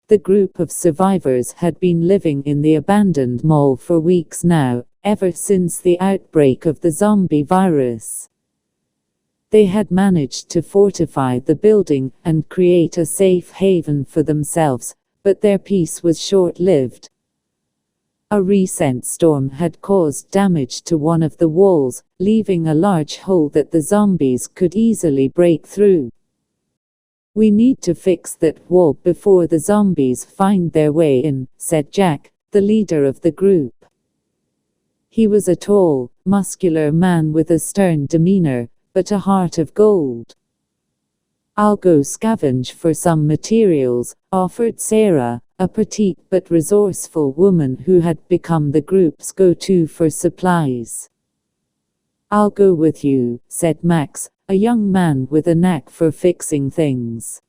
The group of survivors had been living in the abandoned mall for weeks now, ever since the outbreak of the zombie virus. They had managed to fortify the building and create a safe haven for themselves, but their peace was short-lived. A recent storm had caused damage to one of the walls, leaving a large hole that the zombies could easily break through. "We need to fix that wall before the zombies find their way in," said Jack, the leader of the group. He was a tall, muscular man with a stern demeanor, but a heart of gold. "I'll go scavenge for some materials," offered Sarah, a petite but resourceful woman who had become the group's go-to for supplies. "I'll go with you," said Max, a young man with a knack for fixing things.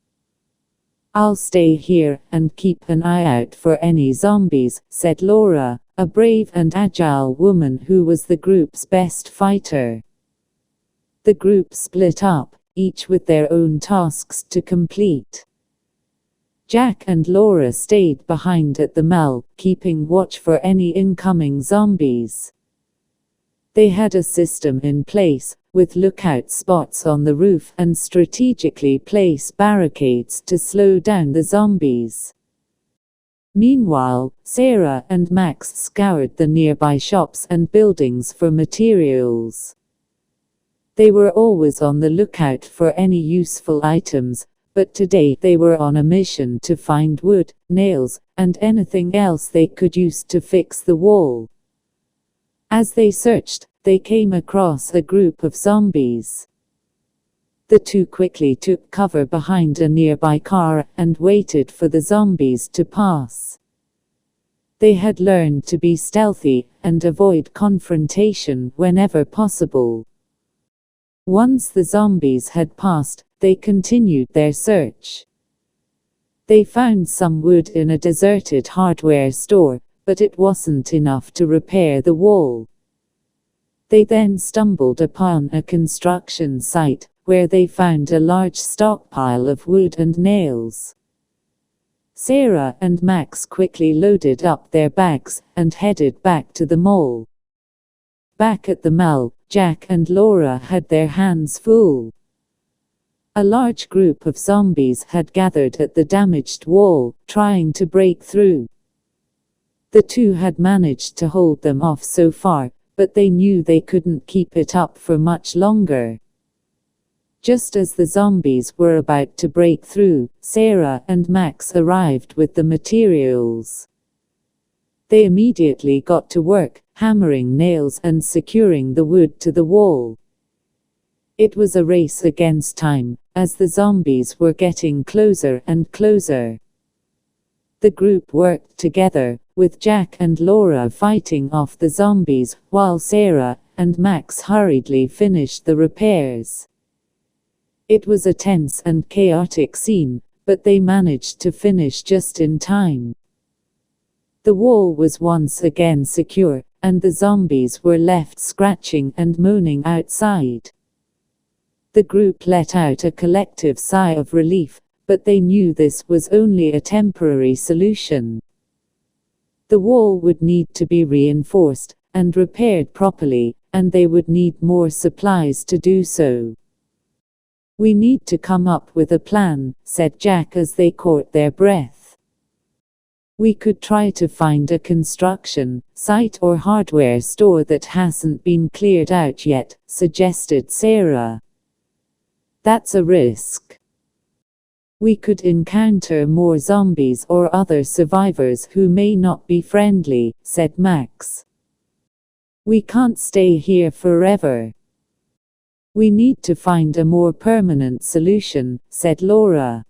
"I'll stay here and keep an eye out for any zombies," said Laura, a brave and agile woman who was the group's best fighter. The group split up, each with their own tasks to complete. Jack and Laura stayed behind at the mall, keeping watch for any incoming zombies. They had a system in place, with lookout spots on the roof and strategically placed barricades to slow down the zombies. Meanwhile, Sarah and Max scoured the nearby shops and buildings for materials. They were always on the lookout for any useful items, but today they were on a mission to find wood, nails, and anything else they could use to fix the wall. As they searched, they came across a group of zombies. The two quickly took cover behind a nearby car and waited for the zombies to pass. They had learned to be stealthy and avoid confrontation whenever possible. Once the zombies had passed, they continued their search. They found some wood in a deserted hardware store, but it wasn't enough to repair the wall. They then stumbled upon a construction site, where they found a large stockpile of wood and nails. Sarah and Max quickly loaded up their bags and headed back to the mall. Back at the mall, Jack and Laura had their hands full. A large group of zombies had gathered at the damaged wall, trying to break through. The two had managed to hold them off so far, but they knew they couldn't keep it up for much longer. Just as the zombies were about to break through, Sarah and Max arrived with the materials. They immediately got to work, hammering nails and securing the wood to the wall. It was a race against time, as the zombies were getting closer and closer. The group worked together, with Jack and Laura fighting off the zombies, while Sarah and Max hurriedly finished the repairs. It was a tense and chaotic scene, but they managed to finish just in time. The wall was once again secure, and the zombies were left scratching and moaning outside. The group let out a collective sigh of relief, but they knew this was only a temporary solution. The wall would need to be reinforced and repaired properly, and they would need more supplies to do so. "We need to come up with a plan," said Jack as they caught their breath. "We could try to find a construction site or hardware store that hasn't been cleared out yet," suggested Sarah. "That's a risk. We could encounter more zombies or other survivors who may not be friendly," said Max. "We can't stay here forever. We need to find a more permanent solution," said Laura.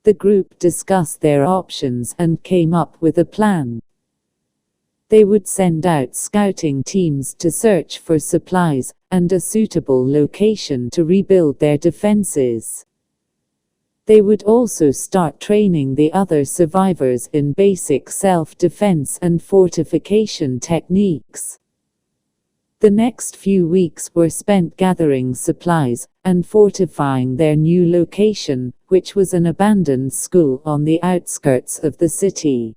The group discussed their options and came up with a plan. They would send out scouting teams to search for supplies and a suitable location to rebuild their defenses. They would also start training the other survivors in basic self-defense and fortification techniques. The next few weeks were spent gathering supplies and fortifying their new location, which was an abandoned school on the outskirts of the city.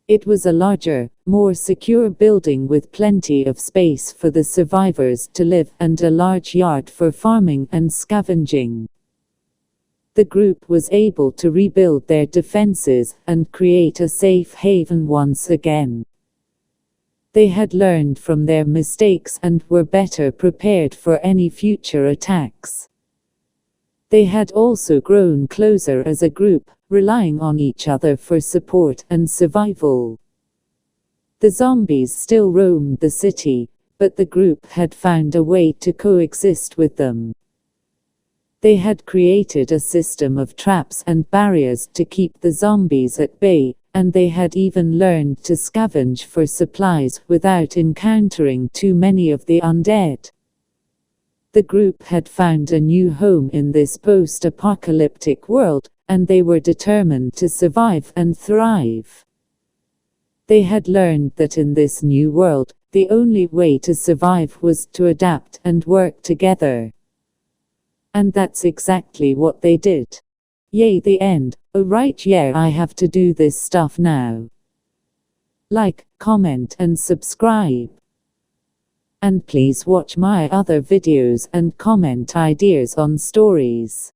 It was a larger, more secure building with plenty of space for the survivors to live and a large yard for farming and scavenging. The group was able to rebuild their defenses and create a safe haven once again. They had learned from their mistakes and were better prepared for any future attacks. They had also grown closer as a group, relying on each other for support and survival. The zombies still roamed the city, but the group had found a way to coexist with them. They had created a system of traps and barriers to keep the zombies at bay, and they had even learned to scavenge for supplies without encountering too many of the undead. The group had found a new home in this post-apocalyptic world, and they were determined to survive and thrive. They had learned that in this new world, the only way to survive was to adapt and work together. And that's exactly what they did. Yay, the end. Oh right, yeah, I have to do this stuff now. Like, comment and subscribe. And please watch my other videos and comment ideas on stories.